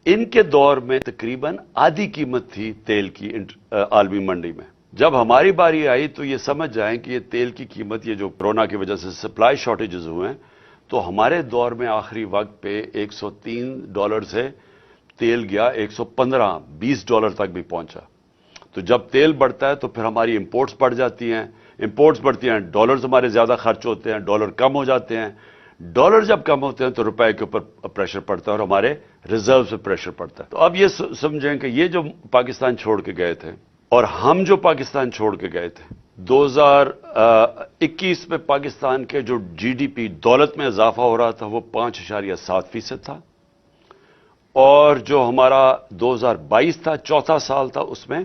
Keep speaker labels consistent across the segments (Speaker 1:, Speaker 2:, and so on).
Speaker 1: ان کے دور میں تقریباً آدھی قیمت تھی تیل کی عالمی منڈی میں. جب ہماری باری آئی تو یہ سمجھ جائیں کہ یہ تیل کی قیمت، یہ جو کورونا کی وجہ سے سپلائی شارٹیجز ہوئے ہیں، تو ہمارے دور میں آخری وقت پہ $103 سے تیل گیا $115-20 تک بھی پہنچا. تو جب تیل بڑھتا ہے تو پھر ہماری امپورٹس بڑھ جاتی ہیں، امپورٹس بڑھتی ہیں، ڈالرز ہمارے زیادہ خرچ ہوتے ہیں، ڈالر کم ہو جاتے ہیں. ڈالر جب کم ہوتے ہیں تو روپے کے اوپر پریشر پڑتا ہے اور ہمارے ریزرو سے پریشر پڑتا ہے. تو اب یہ سمجھیں کہ یہ جو پاکستان چھوڑ کے گئے تھے اور ہم جو پاکستان چھوڑ کے گئے تھے، 2021 میں پاکستان کے جو جی ڈی پی دولت میں اضافہ ہو رہا تھا وہ 5.7% تھا، اور جو ہمارا 2022 تھا، چوتھا سال تھا، اس میں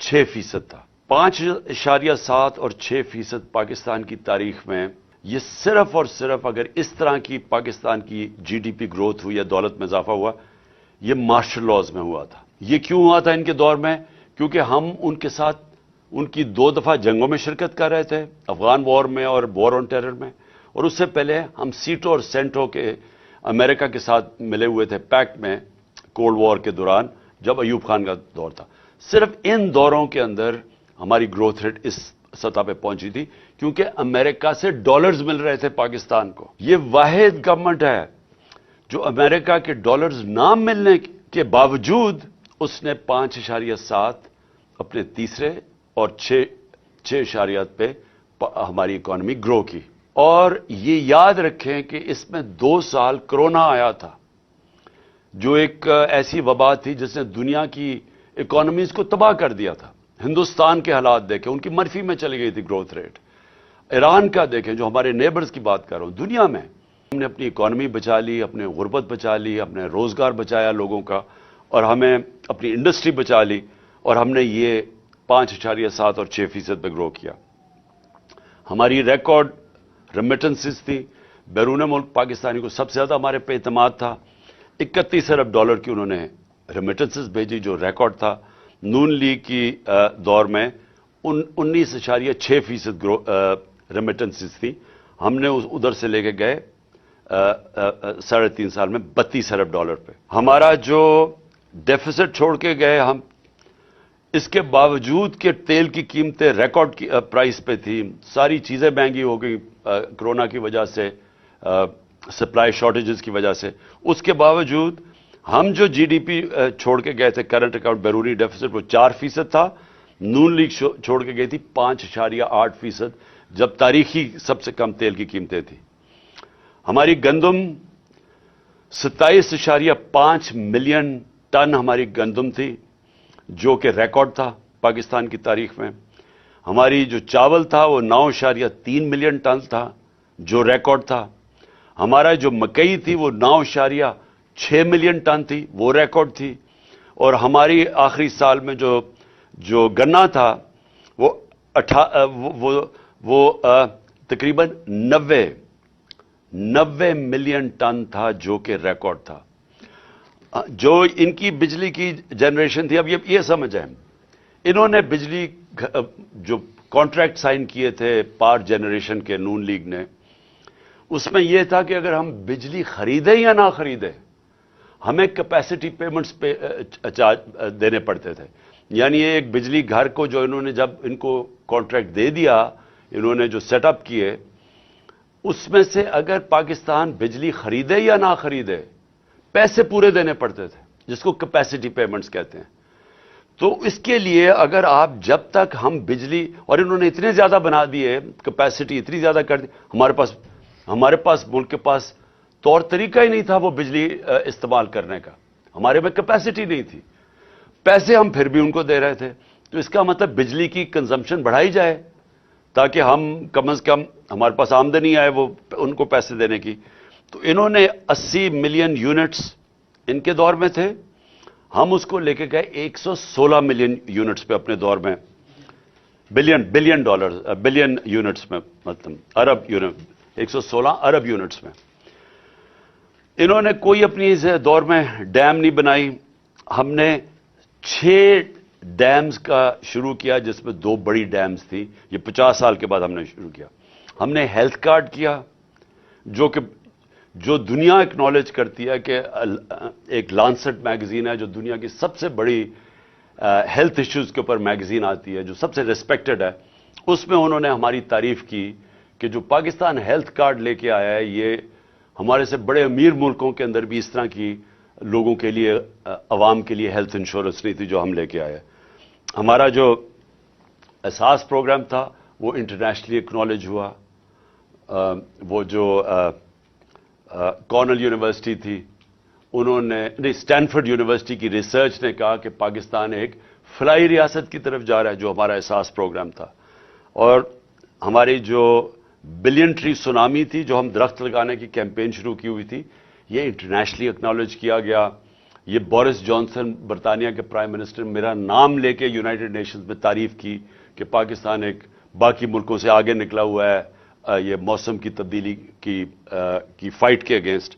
Speaker 1: 6% تھا. 5.7 اور 6% پاکستان کی تاریخ میں، یہ صرف اور صرف اگر اس طرح کی پاکستان کی جی ڈی پی گروتھ ہوئی یا دولت میں اضافہ ہوا، یہ مارشل لاز میں ہوا تھا. یہ کیوں ہوا تھا ان کے دور میں؟ کیونکہ ہم ان کے ساتھ ان کی 2 دفعہ جنگوں میں شرکت کر رہے تھے، افغان وار میں اور وار آن ٹیرر میں، اور اس سے پہلے ہم سیٹو اور سینٹو کے امریکہ کے ساتھ ملے ہوئے تھے پیکٹ میں کولڈ وار کے دوران جب ایوب خان کا دور تھا. صرف ان دوروں کے اندر ہماری گروتھ ریٹ اس سطح پہ پہنچی تھی کیونکہ امریکہ سے ڈالرز مل رہے تھے پاکستان کو. یہ واحد گورنمنٹ ہے جو امریکہ کے ڈالرز نہ ملنے کے باوجود اس نے 5.7 اپنے تیسرے اور 6.8 پہ ہماری اکانومی گرو کی. اور یہ یاد رکھیں کہ اس میں 2 سال کرونا آیا تھا جو ایک ایسی وبا تھی جس نے دنیا کی اکانومیز کو تباہ کر دیا تھا. ہندوستان کے حالات دیکھیں، ان کی منفی میں چلی گئی تھی گروتھ ریٹ. ایران کا دیکھیں، جو ہمارے نیبرز کی بات کر رہا ہوں، دنیا میں ہم نے اپنی اکانومی بچا لی، اپنے غربت بچا لی، اپنے روزگار بچایا لوگوں کا، اور ہمیں اپنی انڈسٹری بچا لی، اور ہم نے یہ 5.7 اور 6% پہ گرو کیا. ہماری ریکارڈ ریمیٹنسز تھی، بیرون ملک پاکستانی کو سب سے زیادہ ہمارے پہ اعتماد تھا. $31 ارب کی انہوں نے ریمیٹنسز بھیجی جو ریکارڈ تھا. نون لیگ کی دور میں 19.6% ریمیٹنسز تھی. ہم نے ادھر سے لے کے گئے 3.5 سال میں $32 ارب پہ. ہمارا جو ڈیفیسٹ چھوڑ کے گئے ہم، اس کے باوجود کہ تیل کی قیمتیں ریکارڈ کی پرائس پہ تھی، ساری چیزیں مہنگی ہو گئی کرونا کی وجہ سے، سپلائی شارٹیجز کی وجہ سے، اس کے باوجود ہم جو جی ڈی پی چھوڑ کے گئے تھے کرنٹ اکاؤنٹ بیرونی ڈیفیسٹ وہ 4% تھا. نون لیگ چھوڑ کے گئی تھی 5.8%، جب تاریخی سب سے کم تیل کی قیمتیں تھیں. ہماری گندم 27.5 ملین ٹن ہماری گندم تھی جو کہ ریکارڈ تھا پاکستان کی تاریخ میں. ہماری جو چاول تھا وہ 9.3 ملین ٹن تھا جو ریکارڈ تھا. ہمارا جو مکئی تھی وہ 9.6 ملین ٹن تھی، وہ ریکارڈ تھی. اور ہماری آخری سال میں جو گنا تھا وہ تقریباً 90 ملین ٹن تھا جو کہ ریکارڈ تھا. جو ان کی بجلی کی جنریشن تھی، اب یہ سمجھیں، انہوں نے بجلی جو کانٹریکٹ سائن کیے تھے پاور جنریشن کے نون لیگ نے، اس میں یہ تھا کہ اگر ہم بجلی خریدیں یا نہ خریدیں ہمیں کیپیسٹی پیمنٹس پہ دینے پڑتے تھے. یعنی ایک بجلی گھر کو جو انہوں نے جب ان کو کانٹریکٹ دے دیا، انہوں نے جو سیٹ اپ کیے، اس میں سے اگر پاکستان بجلی خریدے یا نہ خریدے پیسے پورے دینے پڑتے تھے، جس کو کیپیسٹی پیمنٹس کہتے ہیں. تو اس کے لیے اگر آپ جب تک ہم بجلی، اور انہوں نے اتنے زیادہ بنا دیے، کیپیسٹی اتنی زیادہ کر دی، ہمارے پاس ملک کے پاس طور طریقہ ہی نہیں تھا وہ بجلی استعمال کرنے کا. ہمارے میں کیپیسٹی نہیں تھی، پیسے ہم پھر بھی ان کو دے رہے تھے. تو اس کا مطلب بجلی کی کنزمپشن بڑھائی جائے تاکہ ہم کم از کم ہمارے پاس آمدنی آئے وہ ان کو پیسے دینے کی. تو انہوں نے 80 ملین یونٹس ان کے دور میں تھے، ہم اس کو لے کے گئے 116 ملین یونٹس پہ اپنے دور میں. بلین یونٹس میں، مطلب ارب یونٹ، 116 ارب یونٹس میں. انہوں نے کوئی اپنی اس دور میں ڈیم نہیں بنائی. ہم نے 6 ڈیمز کا شروع کیا جس میں 2 بڑی ڈیمز تھی. یہ 50 سال کے بعد ہم نے شروع کیا. ہم نے ہیلتھ کارڈ کیا جو دنیا اکنالج کرتی ہے کہ ایک لانسٹ میگزین ہے جو دنیا کی سب سے بڑی ہیلتھ ایشوز کے اوپر میگزین آتی ہے، جو سب سے ریسپیکٹڈ ہے، اس میں انہوں نے ہماری تعریف کی کہ جو پاکستان ہیلتھ کارڈ لے کے آیا ہے یہ ہمارے سے بڑے امیر ملکوں کے اندر بھی اس طرح کی لوگوں کے لیے، عوام کے لیے ہیلتھ انشورنس نہیں تھی جو ہم لے کے آئے۔ ہمارا جو اساس پروگرام تھا وہ انٹرنیشنلی اکنالج ہوا۔ وہ جو کارنل یونیورسٹی تھی انہوں نے، نہیں، اسٹینفورڈ یونیورسٹی کی ریسرچ نے کہا کہ پاکستان ایک فلاحی ریاست کی طرف جا رہا ہے، جو ہمارا اساس پروگرام تھا۔ اور ہماری جو بلین ٹری سونامی تھی، جو ہم درخت لگانے کی کیمپین شروع کی ہوئی تھی، یہ انٹرنیشنلی اکنالج کیا گیا۔ یہ بورس جانسن برطانیہ کے پرائم منسٹر میرا نام لے کے یونائٹڈ نیشنز میں تعریف کی کہ پاکستان ایک باقی ملکوں سے آگے نکلا ہوا ہے یہ موسم کی تبدیلی کی فائٹ کے اگینسٹ۔